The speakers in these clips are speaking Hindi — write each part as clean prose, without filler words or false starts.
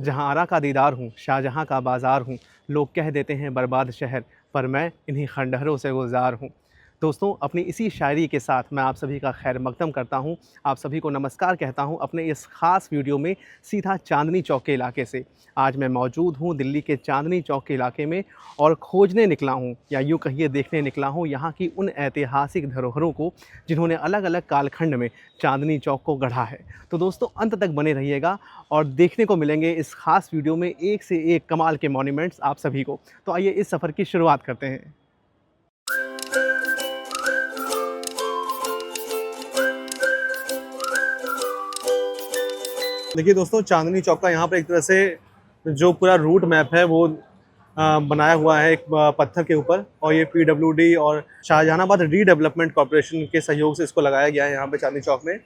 जहाँ आरा का दीदार हूँ, शाहजहाँ का बाज़ार हूँ। लोग कह देते हैं बर्बाद शहर, पर मैं इन्हीं खंडहरों से गुलजार हूँ। दोस्तों, अपनी इसी शायरी के साथ मैं आप सभी का खैर मकदम करता हूँ। आप सभी को नमस्कार कहता हूँ अपने इस ख़ास वीडियो में सीधा चांदनी चौक के इलाके से। आज मैं मौजूद हूँ दिल्ली के चांदनी चौक के इलाके में और खोजने निकला हूँ, या यूँ कहिए देखने निकला हूँ यहाँ की उन ऐतिहासिक धरोहरों को जिन्होंने अलग अलग कालखंड में चांदनी चौक को गढ़ा है। तो दोस्तों, अंत तक बने रहिएगा और देखने को मिलेंगे इस खास वीडियो में एक से एक कमाल के मॉन्यूमेंट्स आप सभी को। तो आइए इस सफ़र की शुरुआत करते हैं। देखिए दोस्तों, चांदनी चौक का यहाँ पर एक तरह से जो पूरा रूट मैप है वो बनाया हुआ है एक पत्थर के ऊपर, और ये PWD और शाहजहानाबाद रीडेवलपमेंट कॉरपोरेशन के सहयोग से इसको लगाया गया है यहाँ पे चांदनी चौक में।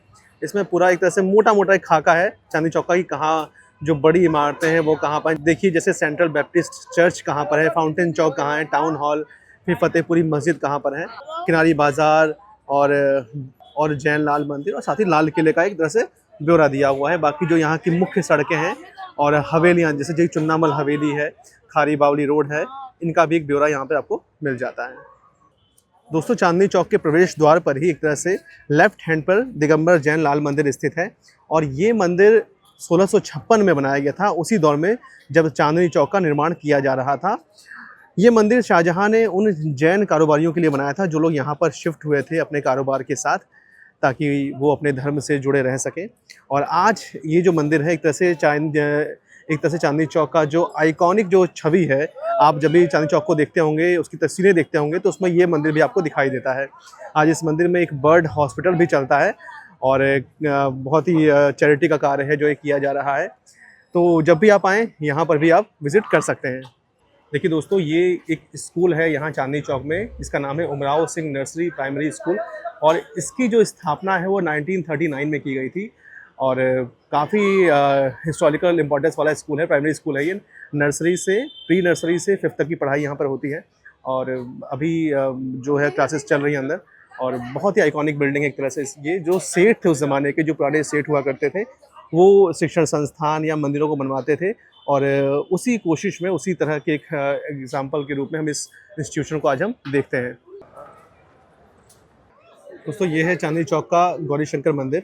इसमें पूरा एक तरह से मोटा मोटा एक खाका है चांदनी चौक का, कि कहाँ जो बड़ी इमारतें हैं वो कहाँ पर। देखिए जैसे सेंट्रल बैप्टिस्ट चर्च कहाँ पर है, फाउंटेन चौक कहाँ है, टाउन हॉल, फिर फतेहपुरी मस्जिद कहाँ पर है, किनारी बाज़ार और जैन लाल मंदिर, और साथ ही लाल किले का एक तरह से ब्यौरा दिया हुआ है। बाकी जो यहाँ की मुख्य सड़कें हैं और हवेलियाँ, जैसे जो चुन्नामल हवेली है, खारी बावली रोड है, इनका भी एक ब्यौरा यहाँ पे आपको मिल जाता है। दोस्तों, चांदनी चौक के प्रवेश द्वार पर ही एक तरह से लेफ्ट हैंड पर दिगंबर जैन लाल मंदिर स्थित है, और ये मंदिर 1656 में बनाया गया था, उसी दौर में जब चांदनी चौक का निर्माण किया जा रहा था। ये मंदिर शाहजहाँ ने उन जैन कारोबारियों के लिए बनाया था जो लोग यहाँ पर शिफ्ट हुए थे अपने कारोबार के साथ, ताकि वो अपने धर्म से जुड़े रह सकें। और आज ये जो मंदिर है एक तरह से चांदनी चौक का जो आइकॉनिक जो छवि है, आप जब भी चांदनी चौक को देखते होंगे, उसकी तस्वीरें देखते होंगे, तो उसमें ये मंदिर भी आपको दिखाई देता है। आज इस मंदिर में एक बर्ड हॉस्पिटल भी चलता है और एक बहुत ही चैरिटी का कार्य है जो ये किया जा रहा है। तो जब भी आप आएँ यहाँ पर भी आप विज़िट कर सकते हैं। देखिए दोस्तों, ये एक स्कूल है यहाँ चांदनी चौक में, इसका नाम है Umrao Singh nursery primary school, और इसकी जो स्थापना है वो 1939 में की गई थी, और काफ़ी हिस्टोरिकल इम्पोर्टेंस वाला स्कूल है, प्राइमरी स्कूल है ये। प्री नर्सरी से 5th तक की पढ़ाई यहाँ पर होती है, और अभी जो है क्लासेस चल रही हैं अंदर, और बहुत ही आइकॉनिक बिल्डिंग है एक तरह से। ये जो सेठ थे उस ज़माने के, जो पुराने सेठ हुआ करते थे, वो शिक्षण संस्थान या मंदिरों को बनवाते थे, और उसी कोशिश में, उसी तरह के एक एग्जाम्पल के रूप में हम इस इंस्टीट्यूशन को आज हम देखते हैं। दोस्तों, ये है चांदनी चौक का गौरी शंकर मंदिर,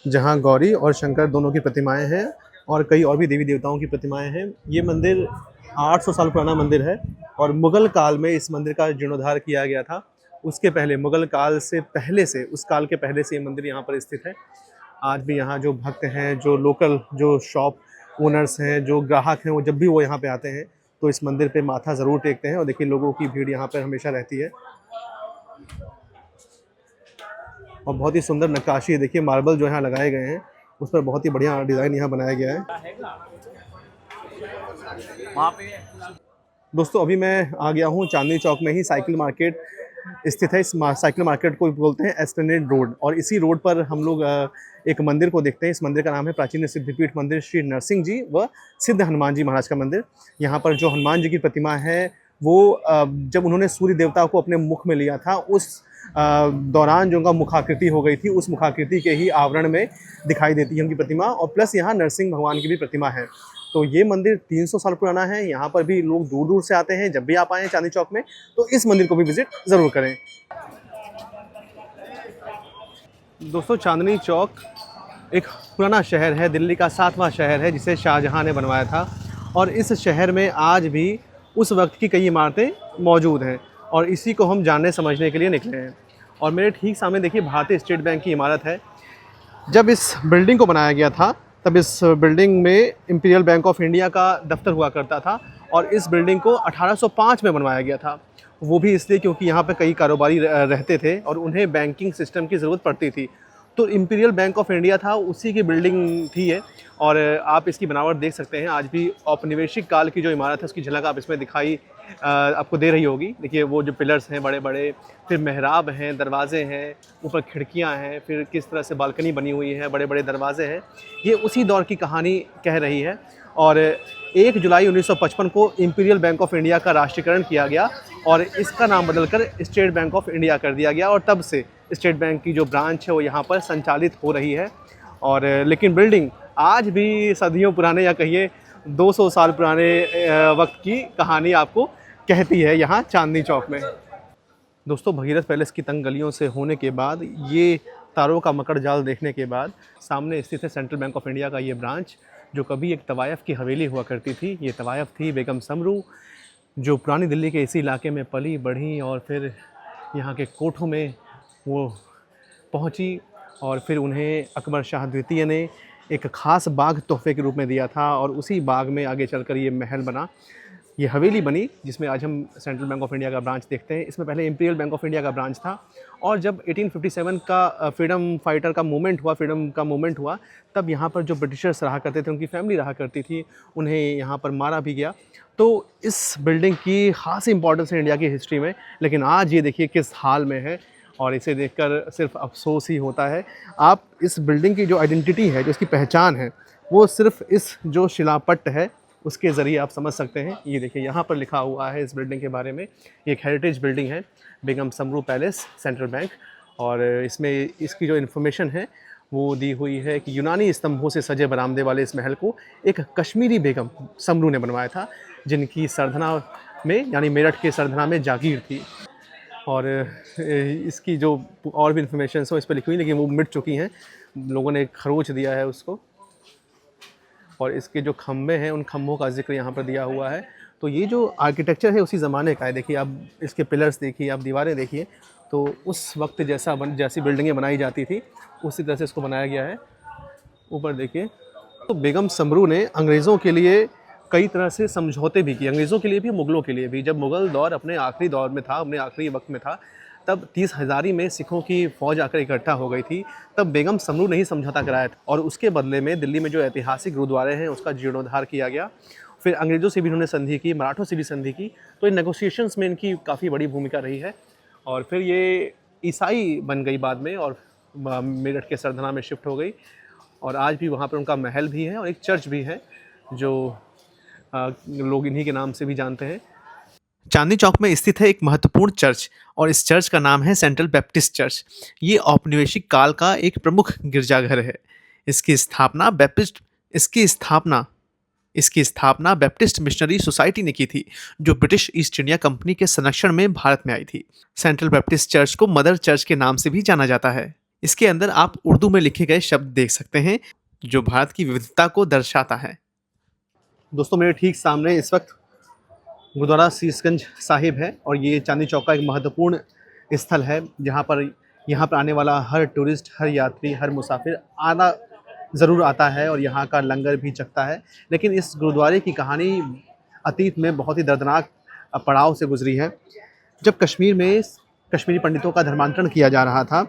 जहाँ गौरी और शंकर दोनों की प्रतिमाएं हैं, और कई और भी देवी देवताओं की प्रतिमाएं हैं। ये मंदिर 800 साल पुराना मंदिर है, और मुग़ल काल में इस मंदिर का जीर्णोद्धार किया गया था। उसके पहले, मुग़ल काल से पहले से, उस काल के पहले से ये मंदिर यहाँ पर स्थित है। आज भी यहाँ जो भक्त हैं, जो लोकल जो शॉप ओनर्स हैं, जो ग्राहक हैं, वो जब भी वो यहाँ पे आते हैं तो इस मंदिर पे माथा ज़रूर टेकते हैं, और देखिए लोगों की भीड़ यहाँ पर हमेशा रहती है। और बहुत ही सुंदर नक्काशी है, देखिए मार्बल जो यहाँ लगाए गए हैं उस पर बहुत ही बढ़िया डिज़ाइन यहाँ बनाया गया है। दोस्तों, अभी मैं आ गया हूँ चांदनी चौक में ही साइकिल मार्केट स्थित है। इस साइकिल मार्केट को बोलते हैं एस्प्लेनेड रोड, और इसी रोड पर हम लोग एक मंदिर को देखते हैं। इस मंदिर का नाम है प्राचीन सिद्धपीठ मंदिर श्री नरसिंह जी व सिद्ध हनुमान जी महाराज का मंदिर। यहाँ पर जो हनुमान जी की प्रतिमा है वो जब उन्होंने सूर्य देवता को अपने मुख में लिया था, उस दौरान जो उनका मुखाकृति हो गई थी, उस मुखाकृति के ही आवरण में दिखाई देती है उनकी प्रतिमा, और प्लस यहाँ नरसिंह भगवान की भी प्रतिमा है। तो ये मंदिर 300 साल पुराना है। यहाँ पर भी लोग दूर दूर से आते हैं। जब भी आप आएँ चांदनी चौक में तो इस मंदिर को भी विजिट ज़रूर करें। दोस्तों, चांदनी चौक एक पुराना शहर है, दिल्ली का 7वां शहर है जिसे शाहजहाँ ने बनवाया था, और इस शहर में आज भी उस वक्त की कई इमारतें मौजूद हैं, और इसी को हम जानने समझने के लिए निकले हैं। और मेरे ठीक सामने देखिए भारतीय स्टेट बैंक की इमारत है। जब इस बिल्डिंग को बनाया गया था तब इस बिल्डिंग में इंपीरियल बैंक ऑफ इंडिया का दफ्तर हुआ करता था, और इस बिल्डिंग को 1805 में बनवाया गया था। वो भी इसलिए क्योंकि यहाँ पे कई कारोबारी रहते थे और उन्हें बैंकिंग सिस्टम की ज़रूरत पड़ती थी। तो इंपीरियल बैंक ऑफ इंडिया था, उसी की बिल्डिंग थी ये, और आप इसकी बनावट देख सकते हैं। आज भी औपनिवेशिक काल की जो इमारत है उसकी झलक आप इसमें दिखाई आपको दे रही होगी। देखिए वो जो पिलर्स हैं बड़े बड़े, फिर मेहराब हैं, दरवाजे हैं, ऊपर खिड़कियां हैं, फिर किस तरह से बालकनी बनी हुई है, बड़े बड़े दरवाजे हैं। ये उसी दौर की कहानी कह रही है। और 1 जुलाई 1955 को इंपीरियल बैंक ऑफ इंडिया का राष्ट्रीयकरण किया गया, और इसका नाम बदलकर स्टेट बैंक ऑफ इंडिया कर दिया गया, और तब से स्टेट बैंक की जो ब्रांच है वो यहाँ पर संचालित हो रही है। और लेकिन बिल्डिंग आज भी सदियों पुराने, या कहिए 200 साल पुराने वक्त की कहानी आपको कहती है यहाँ चांदनी चौक में। दोस्तों, भगीरथ पैलेस की तंग गलियों से होने के बाद, ये तारों का मकड़ जाल देखने के बाद, सामने स्थित है सेंट्रल बैंक ऑफ इंडिया का ये ब्रांच, जो कभी एक तवायफ़ की हवेली हुआ करती थी। ये तवायफ़ थी बेगम समरू, जो पुरानी दिल्ली के इसी इलाके में पली बढ़ी और फिर यहाँ के कोठों में वो पहुँची और फिर उन्हें अकबर शाह द्वितीय ने एक ख़ास बाग तोहफे के रूप में दिया था और उसी बाग में आगे चलकर ये महल बना, ये हवेली बनी, जिसमें आज हम सेंट्रल बैंक ऑफ इंडिया का ब्रांच देखते हैं। इसमें पहले इंपीरियल बैंक ऑफ इंडिया का ब्रांच था और जब 1857 का फ्रीडम का मूवमेंट हुआ, तब यहाँ पर जो ब्रिटिशर्स रहा करते थे, उनकी फैमिली रहा करती थी, उन्हें यहाँ पर मारा भी गया। तो इस बिल्डिंग की ख़ास इंपॉर्टेंस है इंडिया की हिस्ट्री में, लेकिन आज ये देखिए किस हाल में है और इसे देखकर सिर्फ अफसोस ही होता है। आप इस बिल्डिंग की जो आइडेंटिटी है, जो इसकी पहचान है, वो सिर्फ इस जो शिलापट्ट है उसके ज़रिए आप समझ सकते हैं। ये देखिए यहाँ पर लिखा हुआ है इस बिल्डिंग के बारे में। ये एक हेरिटेज बिल्डिंग है, बेगम समरू पैलेस सेंट्रल बैंक, और इसमें इसकी जो इन्फॉर्मेशन है वो दी हुई है कि यूनानी स्तंभों से सजे बरामदे वाले इस महल को एक कश्मीरी बेगम समरू ने बनवाया था, जिनकी सरधना में, यानी मेरठ के सरधना में जागीर थी। और इसकी जो और भी इन्फॉर्मेशन हो इस पर लिखी हुई, लेकिन वो मिट चुकी हैं, लोगों ने खरोच दिया है उसको। और इसके जो खम्भे हैं, उन खम्भों का जिक्र यहाँ पर दिया हुआ है। तो ये जो आर्किटेक्चर है उसी ज़माने का है। देखिए आप इसके पिलर्स देखिए, आप दीवारें देखिए, तो उस वक्त जैसी बिल्डिंगें बनाई जाती थी उसी तरह से इसको बनाया गया है। ऊपर देखिए, तो बेगम समरू ने अंग्रेज़ों के लिए कई तरह से समझौते भी किए, अंग्रेज़ों के लिए भी, मुग़लों के लिए भी। जब मुग़ल दौर अपने आखिरी दौर में था, अपने आखिरी वक्त में था, तब 30 हज़ारी में सिखों की फ़ौज आकर इकट्ठा हो गई थी। तब बेगम समरू ने ही समझौता कराया था और उसके बदले में दिल्ली में जो ऐतिहासिक गुरुद्वारे हैं उसका जीर्णोद्धार किया गया। फिर अंग्रेज़ों से भी इन्होंने संधि की, मराठों से भी संधि की, तो इन नेगोशिएशंस में इनकी काफ़ी बड़ी भूमिका रही है। और फिर ये ईसाई बन गई बाद में और मेरठ के सरधना में शिफ्ट हो गई, और आज भी वहाँ पर उनका महल भी है और एक चर्च भी है जो लोग इन्हीं के नाम से भी जानते हैं। चांदनी चौक में स्थित है एक महत्वपूर्ण चर्च, और इस चर्च का नाम है सेंट्रल बैप्टिस्ट चर्च। ये औपनिवेशिक काल का एक प्रमुख गिरजाघर है। इसकी स्थापना बैप्टिस्ट मिशनरी सोसाइटी ने की थी, जो ब्रिटिश ईस्ट इंडिया कंपनी के संरक्षण में भारत में आई थी। सेंट्रल बैप्टिस्ट चर्च को मदर चर्च के नाम से भी जाना जाता है। इसके अंदर आप उर्दू में लिखे गए शब्द देख सकते हैं, जो भारत की विविधता को दर्शाता है। दोस्तों, मेरे ठीक सामने इस वक्त गुरुद्वारा शीशगंज साहिब है, और ये चांदनी चौक का एक महत्वपूर्ण स्थल है, जहाँ पर यहाँ पर आने वाला हर टूरिस्ट, हर यात्री, हर मुसाफिर आना ज़रूर आता है और यहाँ का लंगर भी चखता है। लेकिन इस गुरुद्वारे की कहानी अतीत में बहुत ही दर्दनाक पड़ाव से गुजरी है। जब कश्मीर में कश्मीरी पंडितों का धर्मांतरण किया जा रहा था,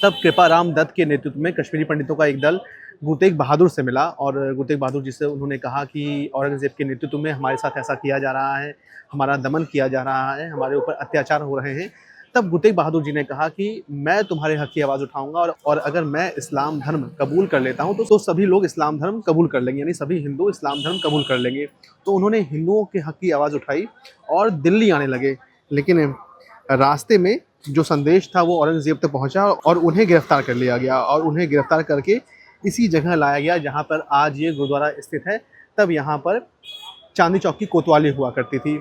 तब कृपाराम दत्त के नेतृत्व में कश्मीरी पंडितों का एक दल गुरु तेग बहादुर से मिला, और गुरु तेग बहादुर जी से उन्होंने कहा कि औरंगज़ेब के नेतृत्व में हमारे साथ ऐसा किया जा रहा है, हमारा दमन किया जा रहा है, हमारे ऊपर अत्याचार हो रहे हैं। तब गुरु तेग बहादुर जी ने कहा कि मैं तुम्हारे हक़ की आवाज़ उठाऊंगा, और अगर मैं इस्लाम धर्म कबूल कर लेता हूं तो सभी लोग इस्लाम धर्म कबूल कर लेंगे, यानी सभी हिंदू इस्लाम धर्म कबूल कर लेंगे। तो उन्होंने हिंदुओं के हक़ की आवाज़ उठाई और दिल्ली आने लगे। लेकिन रास्ते में जो संदेश था वो औरंगज़ेब तक पहुँचा और उन्हें गिरफ़्तार कर लिया गया, और उन्हें गिरफ़्तार करके इसी जगह लाया गया जहाँ पर आज ये गुरुद्वारा स्थित है। तब यहाँ पर चांदनी चौक की कोतवाली हुआ करती थी।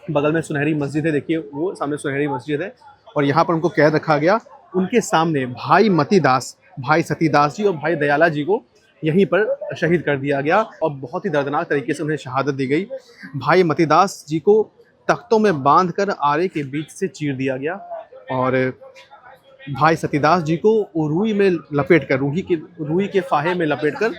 बगल में सुनहरी मस्जिद है, देखिए वो सामने सुनहरी मस्जिद है, और यहाँ पर उनको कैद रखा गया। उनके सामने भाई मतीदास, भाई सतीदास जी और भाई दयाला जी को यहीं पर शहीद कर दिया गया, और बहुत ही दर्दनाक तरीके से उन्हें शहादत दी गई। भाई मतीदास जी को तख्तों में बांधकर आरे के बीच से चीर दिया गया, और भाई सतीदास जी को रुई में लपेटकर, रुई के फाहे में लपेटकर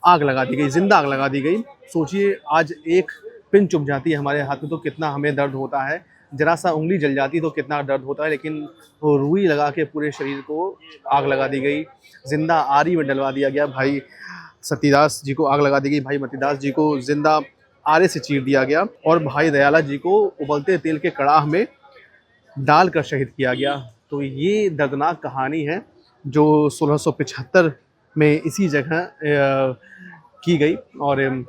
आग लगा दी गई, जिंदा आग लगा दी गई। सोचिए, आज एक पिन चुभ जाती है हमारे हाथ में तो कितना हमें दर्द होता है, जरा सा उंगली जल जाती तो कितना दर्द होता है, लेकिन वो रुई लगा के पूरे शरीर को आग लगा दी गई, जिंदा आरी में डलवा दिया गया। भाई सतीदास जी को आग लगा दी गई, भाई मतीदास जी को जिंदा आरे से चीर दिया गया, और भाई दयाला जी को उबलते तेल के कड़ाह में डालकर शहीद किया गया। तो ये दर्दनाक कहानी है जो 1675 में इसी जगह की गई, और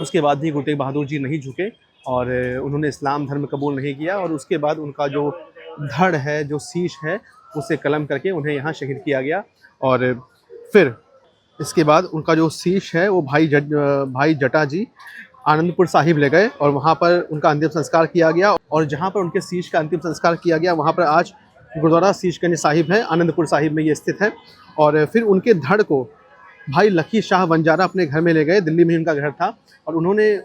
उसके बाद भी गुरु तेग बहादुर जी नहीं झुके और उन्होंने इस्लाम धर्म कबूल नहीं किया, और उसके बाद उनका जो धड़ है, जो शीश है, उसे कलम करके उन्हें यहाँ शहीद किया गया। और फिर इसके बाद उनका जो शीश है वो भाई जटा जी आनंदपुर साहिब ले गए और वहाँ पर उनका अंतिम संस्कार किया गया। और जहाँ पर उनके शीश का अंतिम संस्कार किया गया वहाँ पर आज गुरुद्वारा शीशगंज साहिब है, आनंदपुर साहिब में ये स्थित है। और फिर उनके धड़ को भाई लकी शाह बंजारा अपने घर में ले गए, दिल्ली में उनका घर था, और उन्होंने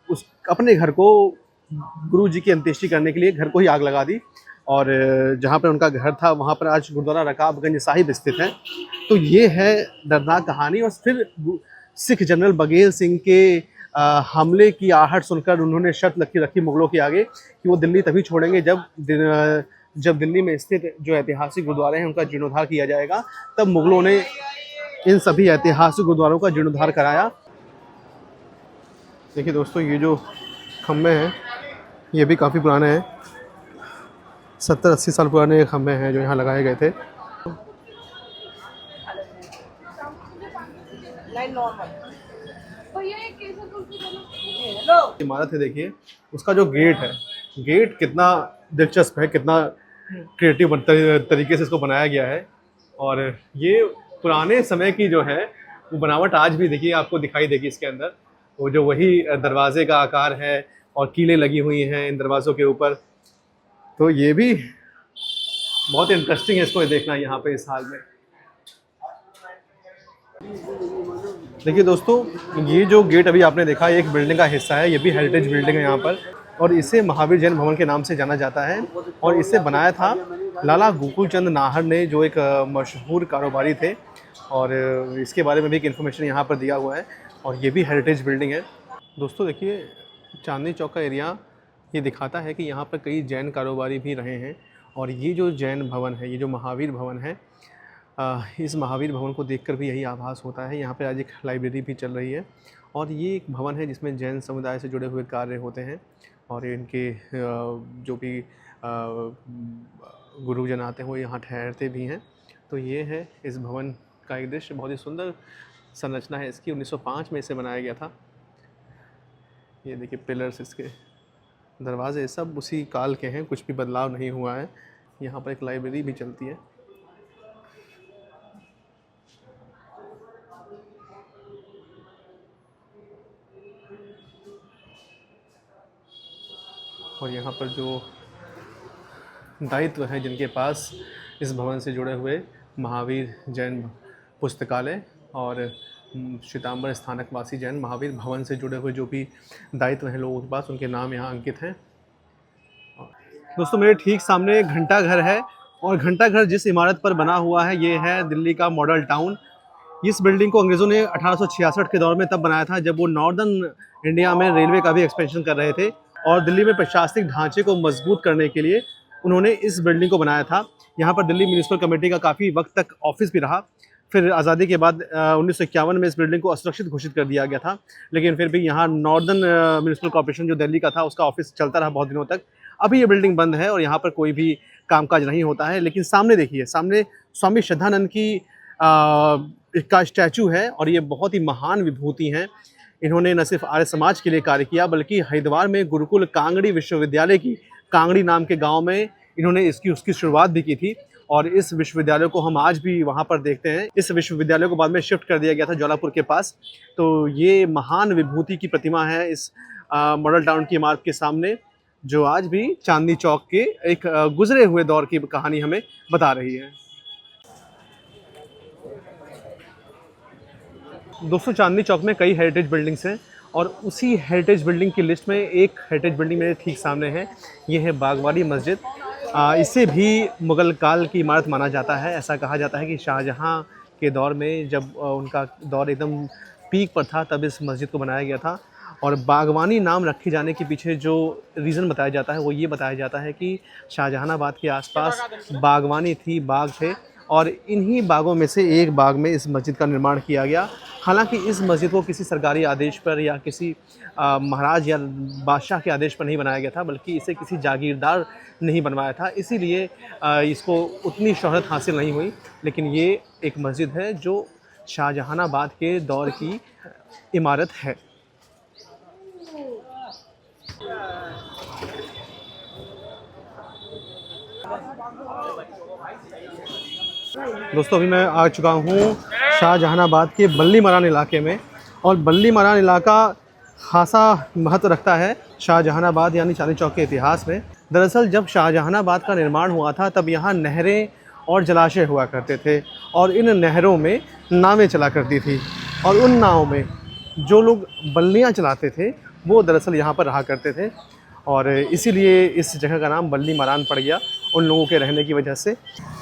उस अपने घर को गुरु जी की अंत्येष्टि करने के लिए घर को ही आग लगा दी। और जहाँ पर उनका घर था वहाँ पर आज गुरुद्वारा रकाबगंज साहिब स्थित है। तो ये है दर्दनाक कहानी। और फिर सिख जनरल बघेल सिंह के हमले की आहट सुनकर उन्होंने शर्त रखी मुगलों के आगे कि वो दिल्ली तभी छोड़ेंगे जब दिल्ली में स्थित जो ऐतिहासिक गुरुद्वारे हैं उनका जीर्णोद्धार किया जाएगा। तब मुगलों ने इन सभी ऐतिहासिक गुरुद्वारों का जीर्णोद्धार कराया। देखिए दोस्तों, ये जो खम्भे हैं ये भी काफ़ी पुराने हैं, 70-80 साल पुराने खम्भे हैं जो यहाँ लगाए गए थे। इमारत है, देखिए उसका जो गेट है, गेट कितना दिलचस्प है, कितना क्रिएटिव तरीके से इसको बनाया गया है। और ये पुराने समय की जो है वो बनावट आज भी देखिए आपको दिखाई देगी इसके अंदर। वो जो वही दरवाजे का आकार है और कीलें लगी हुई हैं इन दरवाज़ों के ऊपर। तो ये भी बहुत इंटरेस्टिंग है इसको देखना यहाँ पे इस हाल में। देखिए दोस्तों, ये जो गेट अभी आपने देखा ये एक बिल्डिंग का हिस्सा है, ये भी हेरिटेज बिल्डिंग है यहाँ पर, और इसे महावीर जैन भवन के नाम से जाना जाता है। और इसे बनाया था लाला गोकुलचंद नाहर ने, जो एक मशहूर कारोबारी थे। और इसके बारे में भी एक इन्फॉर्मेशन यहाँ पर दिया हुआ है। और ये भी हेरिटेज बिल्डिंग है। दोस्तों देखिए, चांदनी चौक का एरिया ये दिखाता है कि यहाँ पर कई जैन कारोबारी भी रहे हैं। और ये जो जैन भवन है, ये जो महावीर भवन है, इस महावीर भवन को देखकर भी यही आभास होता है। यहाँ पे आज एक लाइब्रेरी भी चल रही है और ये एक भवन है जिसमें जैन समुदाय से जुड़े हुए कार्य होते हैं। और इनके जो भी गुरुजन आते हैं वो यहाँ ठहरते भी हैं। तो ये है इस भवन का एक दृश्य, बहुत ही सुंदर संरचना है इसकी। 1905 में इसे बनाया गया था। ये देखिए पिलर्स, इसके दरवाजे सब उसी काल के हैं, कुछ भी बदलाव नहीं हुआ है। यहाँ पर एक लाइब्रेरी भी चलती है। और यहाँ पर जो दायित्व हैं जिनके पास इस भवन से जुड़े हुए, महावीर जैन पुस्तकालय और श्वेतांबर स्थानकवासी जैन महावीर भवन से जुड़े हुए जो भी दायित्व हैं लोगों के पास, उनके नाम यहाँ अंकित हैं। दोस्तों मेरे ठीक सामने एक घंटा घर है, और घंटा घर जिस इमारत पर बना हुआ है ये है दिल्ली का मॉडल टाउन। इस बिल्डिंग को अंग्रेज़ों ने 1866 के दौर में तब बनाया था जब वो नॉर्दर्न इंडिया में रेलवे का भी एक्सपेंशन कर रहे थे। और दिल्ली में प्रशासनिक ढांचे को मजबूत करने के लिए उन्होंने इस बिल्डिंग को बनाया था। यहाँ पर दिल्ली म्यूनिसिपल कमेटी का काफ़ी वक्त तक ऑफिस भी रहा। फिर आज़ादी के बाद 1951 में इस बिल्डिंग को असुरक्षित घोषित कर दिया गया था, लेकिन फिर भी यहाँ नॉर्दर्न म्यूनिसिपल कॉर्पोरेशन जो दिल्ली का था उसका ऑफिस चलता रहा बहुत दिनों तक। अभी ये बिल्डिंग बंद है और यहाँ पर कोई भी कामकाज नहीं होता है। लेकिन सामने देखिए, सामने स्वामी श्रद्धानंद की का स्टैचू है, और ये बहुत ही महान विभूति हैं। इन्होंने न सिर्फ आर्य समाज के लिए कार्य किया बल्कि हरिद्वार में गुरुकुल कांगड़ी विश्वविद्यालय की कांगड़ी नाम के गांव में इन्होंने उसकी शुरुआत भी की थी। और इस विश्वविद्यालय को हम आज भी वहां पर देखते हैं। इस विश्वविद्यालय को बाद में शिफ्ट कर दिया गया था जौलापुर के पास। तो ये महान विभूति की प्रतिमा है इस मॉडल टाउन की इमारत के सामने, जो आज भी चांदनी चौक के एक गुजरे हुए दौर की कहानी हमें बता रही है। दोस्तों चांदनी चौक में कई हेरिटेज बिल्डिंग्स हैं, और उसी हेरिटेज बिल्डिंग की लिस्ट में एक हेरिटेज बिल्डिंग मेरे ठीक सामने है। ये है बागवानी मस्जिद। इसे भी मुग़ल काल की इमारत माना जाता है। ऐसा कहा जाता है कि शाहजहां के दौर में जब उनका दौर एकदम पीक पर था तब इस मस्जिद को बनाया गया था। और बागवानी नाम रखे जाने के पीछे जो रीज़न बताया जाता है वो ये बताया जाता है कि शाहजहानाबाद के आसपास बागवानी थी, बाग थे, और इन्हीं बागों में से एक बाग में इस मस्जिद का निर्माण किया गया। हालांकि इस मस्जिद को किसी सरकारी आदेश पर या किसी महाराज या बादशाह के आदेश पर नहीं बनाया गया था, बल्कि इसे किसी जागीरदार ने ही बनवाया था। इसीलिए इसको उतनी शोहरत हासिल नहीं हुई। लेकिन ये एक मस्जिद है जो शाहजहानाबाद के दौर की इमारत है। दोस्तों अभी मैं आ चुका हूँ शाहजहानाबाद के बल्ली मरान इलाके में। और बल्ली मरान इलाका खासा महत्व रखता है शाहजहानाबाद यानी चांदनी चौक के इतिहास में। दरअसल जब शाहजहानाबाद का निर्माण हुआ था तब यहाँ नहरें और जलाशय हुआ करते थे और इन नहरों में नावें चला करती थी और उन नावों में जो लोग बल्लियाँ चलाते थे वो दरअसल यहाँ पर रहा करते थे और इसीलिए इस जगह का नाम बल्ली मरान पड़ गया उन लोगों के रहने की वजह से।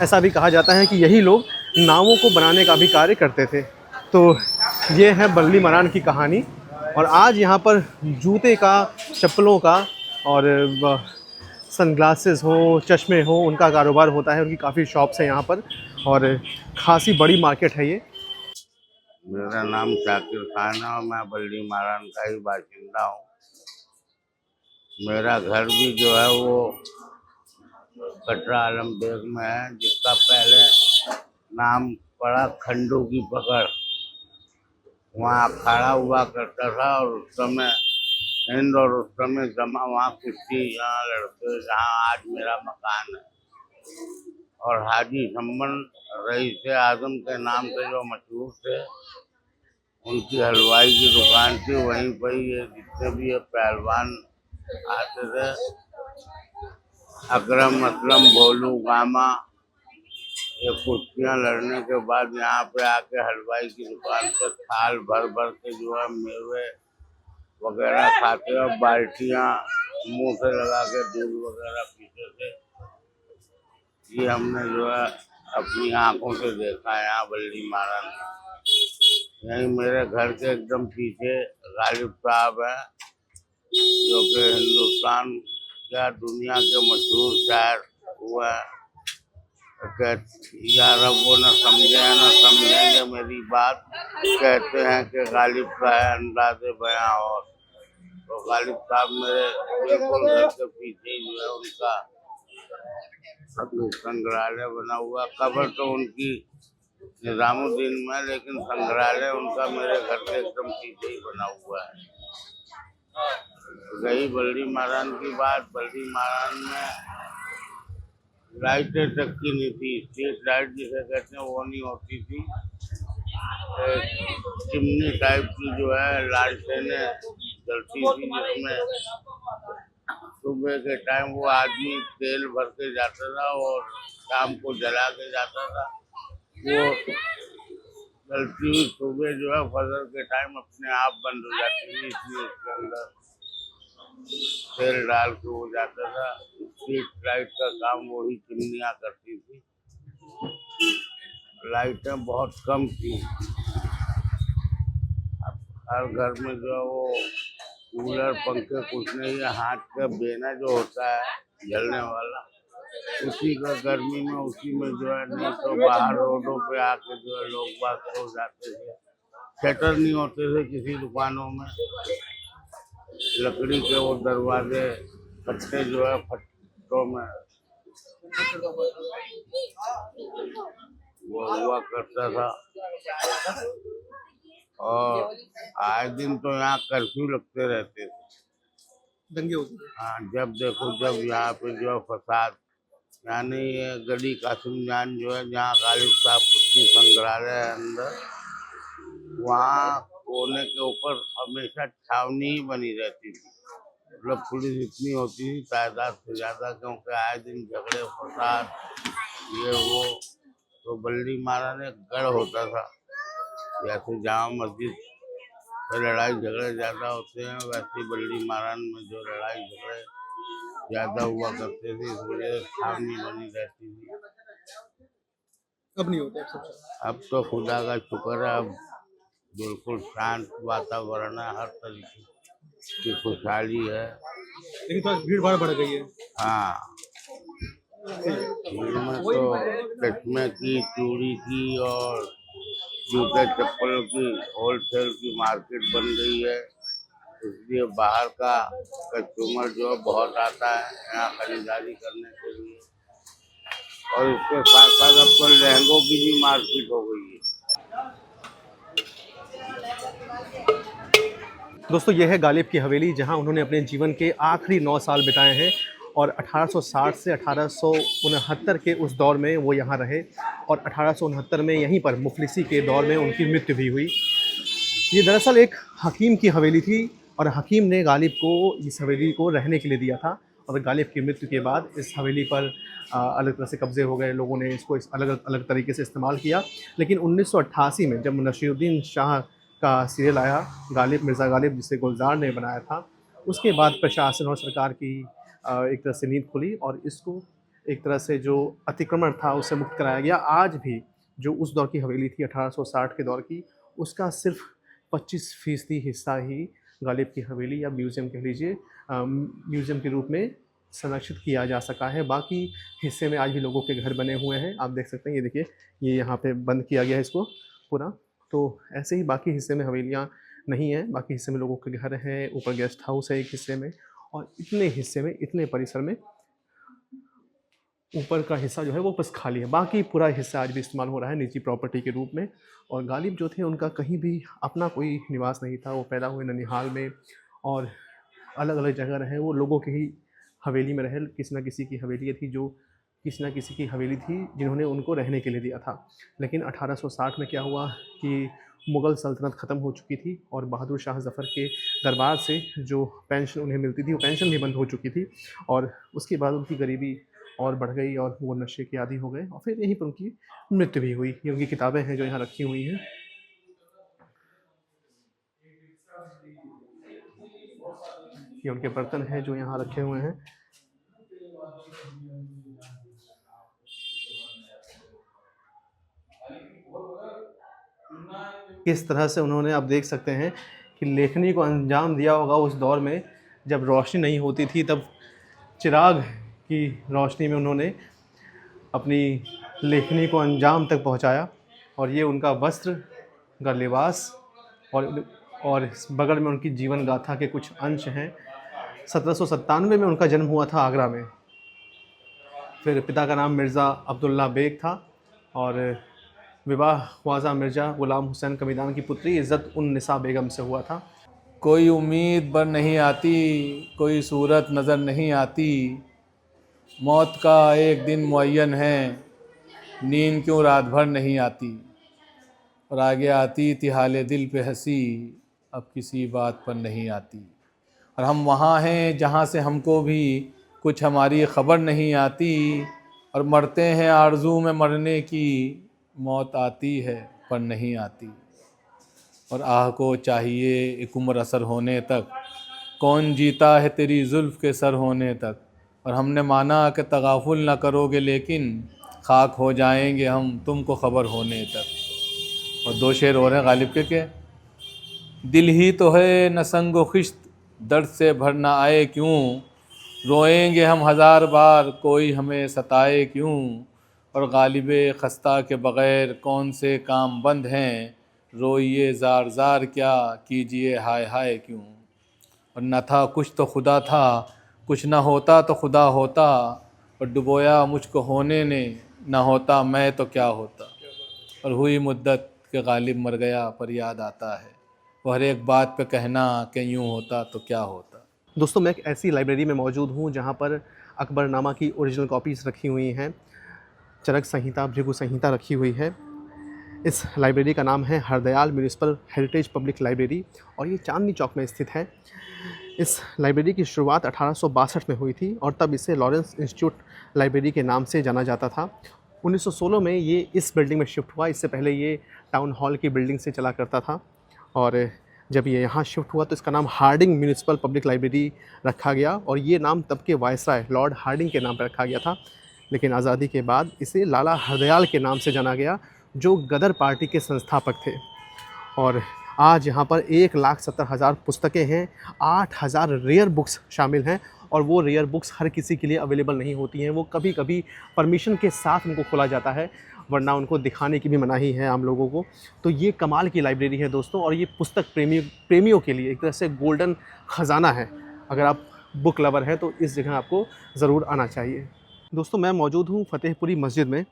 ऐसा भी कहा जाता है कि यही लोग नावों को बनाने का भी कार्य करते थे। तो ये है बल्ली मरान की कहानी। और आज यहाँ पर जूते का, चप्पलों का और सनग्लासेस हो, चश्मे हो, उनका कारोबार होता है। उनकी काफ़ी शॉप्स हैं यहाँ पर और खासी बड़ी मार्केट है ये। मेरा नाम शाकिर खान है और मैं बल्ली मारान का ही बाशिंदा हूँ। मेरा घर भी जो है वो कटरा आलमबाग में है, जिसका पहले नाम पड़ा खंडू की पकड़। वहाँ अखाड़ा हुआ करता था और उस समय हिंद और उस समय जमा वहाँ कुश्ती यहाँ लड़ते, जहाँ आज मेरा मकान है। और हाजी सम्मन रईस आजम के नाम से जो मशहूर थे, उनकी हलवाई की दुकान थी। वहीं पर ये जितने भी ये पहलवान आते थे, अकरम, असलम, भोलू, गामा, ये कुश्तियाँ लड़ने के बाद यहाँ पे आके हलवाई की दुकान पर थाल भर भर के जो है मेवे वगैरह खाते और बाल्टियाँ मुंह से लगा के दूध वगैरह पीते थे। ये हमने जो है अपनी आंखों से देखा है यहाँ बल्ली मारान में। यहीं मेरे घर के एकदम पीछे गालिब साहब है, जो कि हिंदुस्तान या दुनिया के मशहूर शायर हुआ है। यार अब वो न समझे न समझेंगे मेरी बात, कहते हैं कि गालिब का है अंदाज़े बयां। और तो गालिब साहब मेरे बिल्कुल घर के पीछे ही जो है उनका संग्रहालय बना हुआ। कब्र तो उनकी निजामुद्दीन में, लेकिन संग्रहालय उनका मेरे घर के एकदम पीछे ही बना हुआ है। रही बल्ली मारान की बात, बल्ली मारान में लाइटें तक की नहीं थी। स्ट्रीट लाइट जिसे कहते हैं वो नहीं होती थी। चिमनी टाइप की जो है लालटेनें जलती थी, जिसमें सुबह के टाइम वो आदमी तेल भर के जाता था और शाम को जला के जाता था। वो जलती हुई सुबह जो है फजर के टाइम अपने आप बंद हो जाती थी, इसलिए उसके अंदर तेल डाल के हो जाता था। स्ट्रीट लाइट का काम वही चिमनियाँ करती थी। लाइटें बहुत कम थी। अब हर घर में जो है वो कूलर, पंखे कुछ नहीं है। हाथ का बेना जो होता है जलने वाला, उसी का गर्मी में उसी में जो है, नहीं तो बाहर रोडों पे आके जो है लोग बात सो जाते थे। शटर नहीं होते थे किसी दुकानों में, लकड़ी के वो दरवाजे फट्टे जो है फट्टों में वो हुआ करता था। और आए दिन तो यहाँ कर्फ्यू लगते रहते थे, दंगे होते थे। हाँ, जब देखो जब यहाँ पे जो है फसाद, यानी ये गली कासिम जान जो है जहाँ गालिब साहब कुश्ती संग्रहालय है अंदर, वहाँ कोने के ऊपर हमेशा छावनी ही बनी रहती थी। मतलब पुलिस इतनी होती थी तादाद से ज़्यादा, क्योंकि आए दिन झगड़े फसाद ये वो। तो बल्ली मारान एक गढ़ होता था। जैसे जामा मस्जिद में लड़ाई झगड़े ज़्यादा होते हैं, वैसे बल्ली मारान में जो लड़ाई झगड़े ज़्यादा हुआ करते थे, इस वजह से छावनी बनी रहती थी। अब नहीं होता अब तो खुदा का शुक्र है, अब बिल्कुल शांत वातावरण है, हर तरीके की खुशहाली है। लेकिन थोड़ा भीड़ भाड़ बढ़ गई है। हाँ, भीड़ में तो चश्मे की, चूड़ी की और जूते चप्पल की होलसेल की मार्केट बन गई है। इसलिए बाहर का कस्टमर जो बहुत आता है यहाँ खरीदारी करने के लिए। और इसके साथ साथ अब तो लहंगों की भी मार्केट हो गई है। दोस्तों ये है गालिब की हवेली, जहां उन्होंने अपने जीवन के आखिरी 9 साल बिताए हैं और 1860 से 1869 के उस दौर में वो यहाँ रहे और 1869 में यहीं पर मुफलिसी के दौर में उनकी मृत्यु भी हुई। ये दरअसल एक हकीम की हवेली थी और हकीम ने गालिब को इस हवेली को रहने के लिए दिया था और गालिब की मृत्यु के बाद इस हवेली पर अलग तरह से कब्ज़े हो गए, लोगों ने इसको इस अलग अलग तरीके से इस्तेमाल किया। लेकिन 1988 में जब नसीरुद्दीन शाह का सीरियल आया गालिब, मिर्ज़ा गालिब, जिसे गुलजार ने बनाया था, उसके बाद प्रशासन और सरकार की एक तरह से नींद खुली और इसको एक तरह से जो अतिक्रमण था उससे मुक्त कराया गया। आज भी जो उस दौर की हवेली थी 1860 के दौर की, उसका सिर्फ 25% हिस्सा ही गालिब की हवेली या म्यूज़ियम कह लीजिए, म्यूज़ियम के रूप में संरक्षित किया जा सका है। बाकी हिस्से में आज भी लोगों के घर बने हुए हैं, आप देख सकते हैं। ये देखिए, ये यहाँ पे बंद किया गया है इसको पूरा। तो ऐसे ही बाकी हिस्से में हवेलियाँ नहीं हैं, बाकी हिस्से में लोगों के घर हैं, ऊपर गेस्ट हाउस है एक हिस्से में, और इतने हिस्से में, इतने परिसर में ऊपर का हिस्सा जो है वो बस खाली है। बाकी पूरा हिस्सा आज भी इस्तेमाल हो रहा है निजी प्रॉपर्टी के रूप में। और गालिब जो थे उनका कहीं भी अपना कोई निवास नहीं था, वो पैदा हुए ननिहाल में और अलग अलग जगह रहे, वो लोगों की ही हवेली में रहे। किसी न किसी की हवेली थी जो किसी न किसी की हवेली थी जिन्होंने उनको रहने के लिए दिया था। लेकिन 1860 में क्या हुआ कि मुग़ल सल्तनत ख़त्म हो चुकी थी और बहादुर शाह ज़फ़र के दरबार से जो पेंशन उन्हें मिलती थी वो पेंशन भी बंद हो चुकी थी और उसके बाद उनकी गरीबी और बढ़ गई और वो नशे के आदी हो गए और फिर यहीं पर उनकी मृत्यु भी हुई। ये उनकी किताबें हैं जो यहाँ रखी हुई हैं। ये उनके बर्तन हैं जो यहाँ रखे हुए हैं। किस तरह से उन्होंने, आप देख सकते हैं कि लेखनी को अंजाम दिया होगा उस दौर में जब रोशनी नहीं होती थी, तब चिराग की रोशनी में उन्होंने अपनी लेखनी को अंजाम तक पहुंचाया। और ये उनका वस्त्र, उनका लिबास और इस बगल में उनकी जीवन गाथा के कुछ अंश हैं। 1797 में उनका जन्म हुआ था आगरा में। फिर पिता का नाम मिर्ज़ा अब्दुल्ला बेग था और विवाह ख्वाजा मिर्ज़ा ग़ुलाम हुसैन कमीदान की पुत्री इज़्ज़त उन निसा बेगम से हुआ था। कोई उम्मीद बर नहीं आती, कोई सूरत नज़र नहीं आती, मौत का एक दिन मुअय्यन है, नींद क्यों रात भर नहीं आती। और आगे आती थी हाले दिल पे हंसी, अब किसी बात पर नहीं आती। और हम वहाँ हैं जहाँ से हमको भी कुछ हमारी ख़बर नहीं आती, और मरते हैं आरज़ू में मरने की, मौत आती है पर नहीं आती। और आह को चाहिए एक उम्र असर होने तक, कौन जीता है तेरी जुल्फ़ के सर होने तक। और हमने माना कि तगाफुल न करोगे, लेकिन खाक हो जाएंगे हम तुमको ख़बर होने तक। और दो शेर और हैं गालिब के दिल ही तो है न संगो खिश्त, दर्द से भर ना आए क्यों, रोएंगे हम हज़ार बार कोई हमें सताए क्यों। और गालिब खस्ता के बग़ैर कौन से काम बंद हैं, रोइए ज़ार ज़ार क्या कीजिए हाय हाय क्यों। और न था कुछ तो खुदा था, कुछ न होता तो खुदा होता, और डुबोया मुझको होने ने, न होता मैं तो क्या होता। और हुई मुद्दत के गालिब मर गया पर याद आता है, वो हर एक बात पे कहना कि यूँ होता तो क्या होता। दोस्तों, मैं एक ऐसी लाइब्रेरी में मौजूद हूँ जहाँ पर अकबरनामा की ओरिजिनल कॉपीज़ रखी हुई हैं, चरक संहिता, भृगु संहिता रखी हुई है। इस लाइब्रेरी का नाम है Hardayal municipal heritage public library और ये चांदनी चौक में स्थित है। इस लाइब्रेरी की शुरुआत 1862 में हुई थी और तब इसे लॉरेंस इंस्टीट्यूट लाइब्रेरी के नाम से जाना जाता था। 1916 में ये इस बिल्डिंग में शिफ्ट हुआ। इससे पहले ये टाउन हॉल की बिल्डिंग से चला करता था और जब ये यहाँ शिफ्ट हुआ तो इसका नाम हार्डिंग म्यूनिसिपल पब्लिक लाइब्रेरी रखा गया और ये नाम तब के वायसराय लॉर्ड हार्डिंग के नाम पर रखा गया था। लेकिन आज़ादी के बाद इसे लाला हरदयाल के नाम से जाना गया, जो गदर पार्टी के संस्थापक थे। और आज यहाँ पर 1,70,000 पुस्तकें हैं, 8,000 रेयर बुक्स शामिल हैं और वो रेयर बुक्स हर किसी के लिए अवेलेबल नहीं होती हैं। वो कभी कभी परमिशन के साथ उनको खोला जाता है, वरना उनको दिखाने की भी मनाही है आम लोगों को। तो ये कमाल की लाइब्रेरी है दोस्तों, और ये पुस्तक प्रेमियों के लिए एक तरह से गोल्डन ख़जाना है। अगर आप बुक लवर हैं तो इस जगह आपको ज़रूर आना चाहिए। दोस्तों, मैं मौजूद हूँ फतेहपुरी मस्जिद में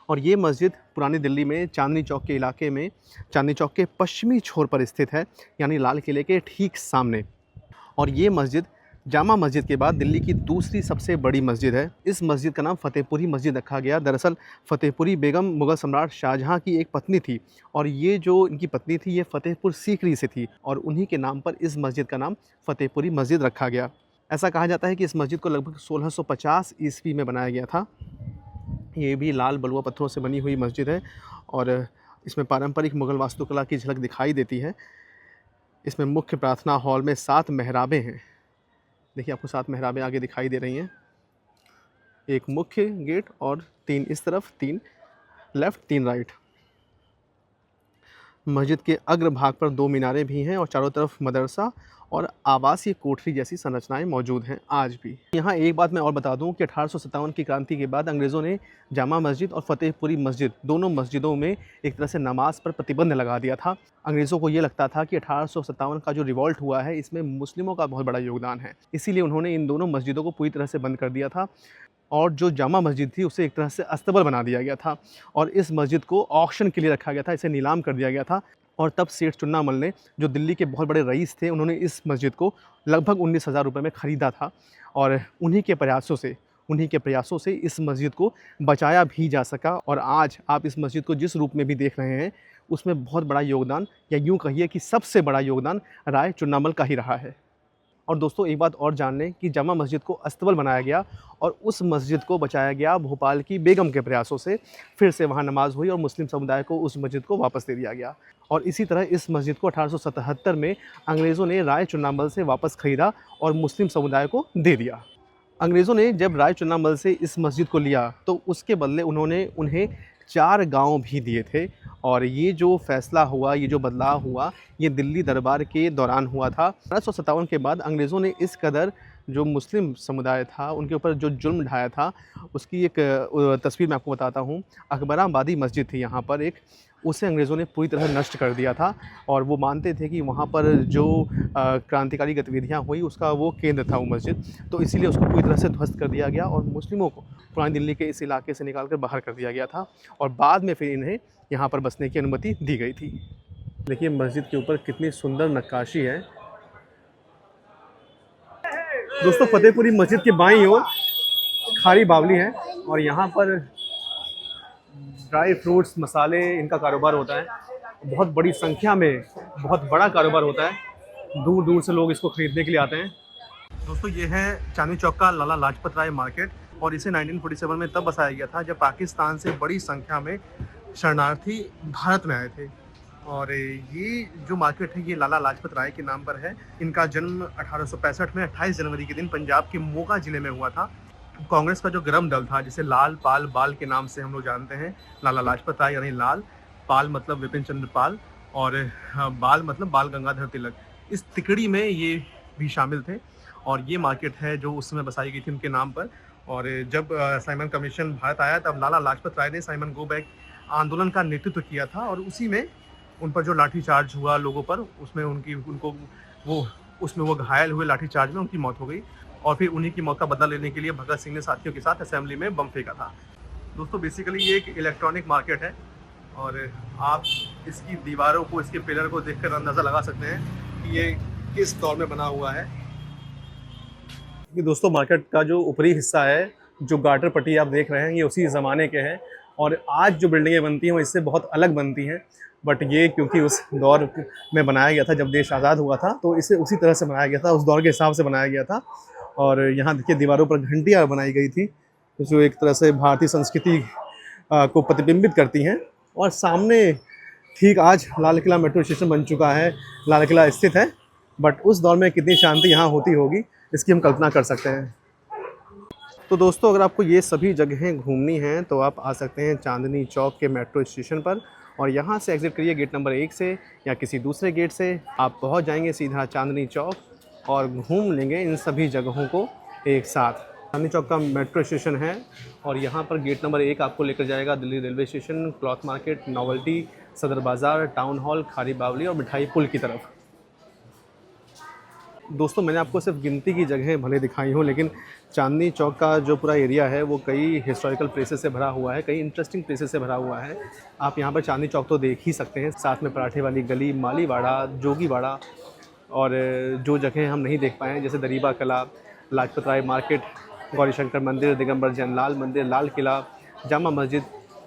और ये मस्जिद पुरानी दिल्ली में चांदनी चौक के इलाके में, चांदनी चौक के पश्चिमी छोर पर स्थित है, यानी लाल किले के ठीक सामने। और ये मस्जिद जामा मस्जिद के बाद दिल्ली की दूसरी सबसे बड़ी मस्जिद है। इस मस्जिद का नाम फ़तेहपुरी मस्जिद रखा गया। दरअसल फ़तेहपुरी बेगम मुग़ल सम्राट शाहजहाँ की एक पत्नी थी और ये जो इनकी पत्नी थी ये फ़तेहपुर सीकरी से थी और उन्हीं के नाम पर इस मस्जिद का नाम फ़तेहपुरी मस्जिद रखा गया। ऐसा कहा जाता है कि इस मस्जिद को लगभग 1650 ईस्वी में बनाया गया था। ये भी लाल बलुआ पत्थरों से बनी हुई मस्जिद है और इसमें पारंपरिक मुग़ल वास्तुकला की झलक दिखाई देती है। इसमें मुख्य प्रार्थना हॉल में 7 मेहराबें हैं। देखिए आपको 7 मेहराबें आगे दिखाई दे रही हैं। एक मुख्य गेट और 3 इस तरफ, 3 लेफ़्ट, 3 राइट। मस्जिद के अग्रभाग पर 2 मीनारें भी हैं और चारों तरफ मदरसा और आवासीय कोठरी जैसी संरचनाएं मौजूद हैं आज भी। यहाँ एक बात मैं और बता दूं कि 1857 की क्रांति के बाद अंग्रेज़ों ने जामा मस्जिद और फ़तेहपुरी मस्जिद दोनों मस्जिदों में एक तरह से नमाज पर प्रतिबंध लगा दिया था। अंग्रेज़ों को ये लगता था कि 1857 का जो रिवॉल्ट हुआ है इसमें मुस्लिमों का बहुत बड़ा योगदान है, इसीलिए उन्होंने इन दोनों मस्जिदों को पूरी तरह से बंद कर दिया था और जो जामा मस्जिद थी उसे एक तरह से अस्तबल बना दिया गया था और इस मस्जिद को ऑक्शन के लिए रखा गया था, इसे नीलाम कर दिया गया था। और तब सेठ चुन्नामल ने, जो दिल्ली के बहुत बड़े रईस थे, उन्होंने इस मस्जिद को लगभग 19,000 रुपये में ख़रीदा था और उन्हीं के प्रयासों से इस मस्जिद को बचाया भी जा सका और आज आप इस मस्जिद को जिस रूप में भी देख रहे हैं उसमें बहुत बड़ा योगदान, या यूँ कहिए कि सबसे बड़ा योगदान राय चुन्नामल का ही रहा है। और दोस्तों एक बात और जान लें कि जामा मस्जिद को अस्तबल बनाया गया और उस मस्जिद को बचाया गया भोपाल की बेगम के प्रयासों से। फिर से वहाँ नमाज हुई और मुस्लिम समुदाय को उस मस्जिद को वापस दे दिया गया और इसी तरह इस मस्जिद को 1877 में अंग्रेज़ों ने राय चुन्नामल से वापस ख़रीदा और मुस्लिम समुदाय को दे दिया। अंग्रेज़ों ने जब राय चुन्नामल से इस मस्जिद को लिया तो उसके बदले उन्होंने उन्हें 4 गांव भी दिए थे और ये जो फ़ैसला हुआ, ये जो बदलाव हुआ, ये दिल्ली दरबार के दौरान हुआ था। 1857 के बाद अंग्रेज़ों ने इस कदर जो मुस्लिम समुदाय था उनके ऊपर जो जुल्म ढाया था उसकी एक तस्वीर मैं आपको बताता हूँ। अकबराबादी मस्जिद थी यहाँ पर एक, उसे अंग्रेज़ों ने पूरी तरह नष्ट कर दिया था और वो मानते थे कि वहाँ पर जो क्रांतिकारी गतिविधियाँ हुई उसका वो केंद्र था वो मस्जिद, तो इसीलिए उसको पूरी तरह से ध्वस्त कर दिया गया और मुस्लिमों को पुरानी दिल्ली के इस इलाके से निकाल कर बाहर कर दिया गया था और बाद में फिर इन्हें यहाँ पर बसने की अनुमति दी गई थी। देखिए मस्जिद के ऊपर कितनी सुंदर नक्काशी है। दोस्तों फ़तेहपुरी मस्जिद के बाईं ओर खारी बावली है और यहाँ पर ड्राई फ्रूट्स, मसाले, इनका कारोबार होता है। बहुत बड़ी संख्या में बहुत बड़ा कारोबार होता है, दूर दूर से लोग इसको ख़रीदने के लिए आते हैं। दोस्तों ये है चांदनी चौक का लाला लाजपत राय मार्केट और इसे 1947 में तब बसाया गया था जब पाकिस्तान से बड़ी संख्या में शरणार्थी भारत में आए थे। और ये जो मार्केट है ये लाला लाजपत राय के नाम पर है। इनका जन्म 1865 में 28 जनवरी के दिन पंजाब के मोगा ज़िले में हुआ था। कांग्रेस का जो गरम दल था जिसे लाल पाल बाल के नाम से हम लोग जानते हैं, लाला लाजपत राय यानी लाल, पाल मतलब विपिन चंद्र पाल और बाल मतलब बाल गंगाधर तिलक, इस तिकड़ी में ये भी शामिल थे और ये मार्केट है जो उस समय बसाई गई थी उनके नाम पर। और जब साइमन कमीशन भारत आया तब लाला लाजपत राय ने साइमन गो बैक आंदोलन का नेतृत्व किया था और उसी में उन पर जो लाठीचार्ज हुआ लोगों पर, उसमें वो घायल हुए, लाठीचार्ज में उनकी मौत हो गई और फिर उन्हीं की मौत का बदला लेने के लिए भगत सिंह ने साथियों के साथ असेंबली में बम फेंका था। दोस्तों बेसिकली ये एक इलेक्ट्रॉनिक मार्केट है और आप इसकी दीवारों को, इसके पिलर को देखकर अंदाज़ा लगा सकते हैं कि ये किस दौर में बना हुआ है। ये दोस्तों मार्केट का जो ऊपरी हिस्सा है, जो गार्टर पट्टी आप देख रहे हैं, ये उसी ज़माने के हैं और आज जो बिल्डिंगें बनती हैं वो इससे बहुत अलग बनती हैं, बट ये क्योंकि उस दौर में बनाया गया था जब देश आज़ाद हुआ था तो इसे उसी तरह से बनाया गया था, उस दौर के हिसाब से बनाया गया था। और यहाँ देखिए दीवारों पर घंटियाँ बनाई गई थी जो एक तरह से भारतीय संस्कृति को प्रतिबिंबित करती हैं। और सामने ठीक आज लाल किला मेट्रो स्टेशन बन चुका है, लाल किला स्थित है, बट उस दौर में कितनी शांति यहाँ होती होगी इसकी हम कल्पना कर सकते हैं। तो दोस्तों अगर आपको ये सभी जगहें घूमनी हैं तो आप आ सकते हैं चांदनी चौक के मेट्रो स्टेशन पर और यहाँ से एग्ज़िट करिए गेट नंबर 1 से या किसी दूसरे गेट से, आप पहुँच जाएंगे सीधा चांदनी चौक और घूम लेंगे इन सभी जगहों को एक साथ। चांदनी चौक का मेट्रो स्टेशन है और यहाँ पर गेट नंबर 1 आपको लेकर जाएगा Delhi railway station, cloth market, novelty, सदर बाज़ार, टाउन हॉल, खारी बावली और मिठाई पुल की तरफ। दोस्तों मैंने आपको सिर्फ गिनती की जगहें भले दिखाई हों, लेकिन चांदनी चौक का जो पूरा एरिया है वो कई हिस्टोरिकल प्लेसेस से भरा हुआ है, कई इंटरेस्टिंग प्लेसेस से भरा हुआ है। आप यहाँ पर चांदनी चौक तो देख ही सकते हैं, साथ में पराठे वाली गली, मालीवाड़ा, जोगीवाड़ा, और जो जगह हम नहीं देख पाए हैं जैसे दरीबा कला, लाजपत राय मार्केट, गौरी शंकर मंदिर, दिगंबर जयनलाल मंदिर, लाल किला, जामा मस्जिद,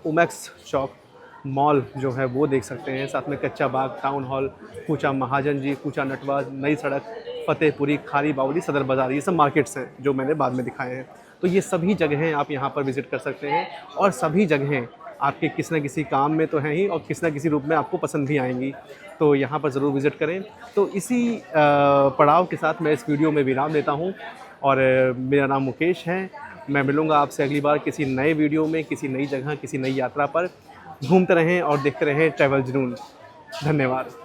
उमैक्स चौक, मॉल जो है वो देख सकते हैं। साथ में कच्चा बाग, टाउन हॉल, कूचा महाजन जी, कूचा नटवाज, नई सड़क, फतेहपुरी, खारी बावली, सदर बाज़ार, ये सब मार्केट्स हैं जो मैंने बाद में दिखाए हैं। तो ये सभी जगहें आप यहाँ पर विज़िट कर सकते हैं और सभी जगहें आपके किसी न किसी काम में तो हैं ही और किसी न किसी रूप में आपको पसंद भी आएंगी। तो यहाँ पर ज़रूर विज़िट करें। तो इसी पड़ाव के साथ मैं इस वीडियो में विराम देता हूँ और मेरा नाम मुकेश है। मैं मिलूँगा आपसे अगली बार किसी नए वीडियो में, किसी नई जगह, किसी नई यात्रा पर। घूमते रहें और देखते रहें ट्रैवल जुनून। धन्यवाद।